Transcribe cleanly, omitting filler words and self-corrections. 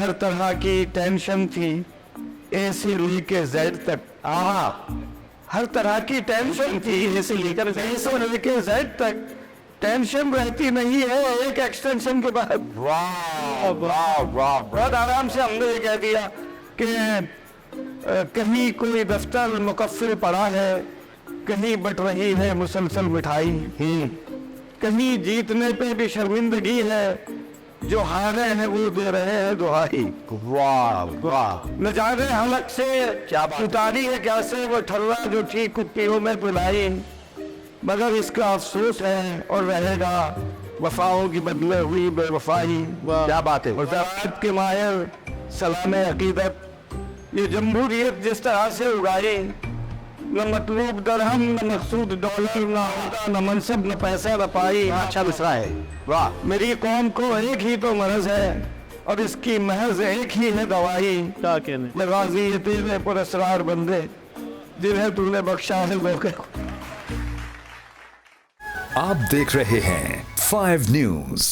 हर तरह की टेंशन थी, ए से लेके जेड तक। हर तरह की टेंशन थी, ए से लेकर जेड तक। टेंशन रहती नहीं है एक एक्सटेंशन के बाद। वाह वाह वाह, बहुत आराम से हमने ये कह दिया कि कहीं कोई दफ्तर मुकफ़िर पड़ा है, कहीं बट रही है मुसलसल मिठाई, कहीं जीतने पे भी शर्मिंदगी है, जो हारे हैं वो दे रहे हैं दुहाई। वाह वाह, न जाने हलक से क्या उतारी है कैसे वो ठर्रा जो ठीक कुत्तियों में पिलाई, मगर इसका अफसोस है और रहेगा वफाओं की बदले हुई बेवफाई। क्या बात है। वज़ारत के मायर सलाम अकीदत, ये जमहूरियत जिस तरह से उगाई, न मतलूब दरहम न मकसूद डॉलर, न होगा न मनसब न पैसा न पाई। अच्छा मिसरा है। वाह, मेरी कौम को एक ही तो मरज है और इसकी महज एक ही है दवाई। क्या कहने। गाजी ये तेरे पुरस्रार बंदे जिन्हें तूने बख्शा है मौके को। आप देख रहे हैं 5 न्यूज़।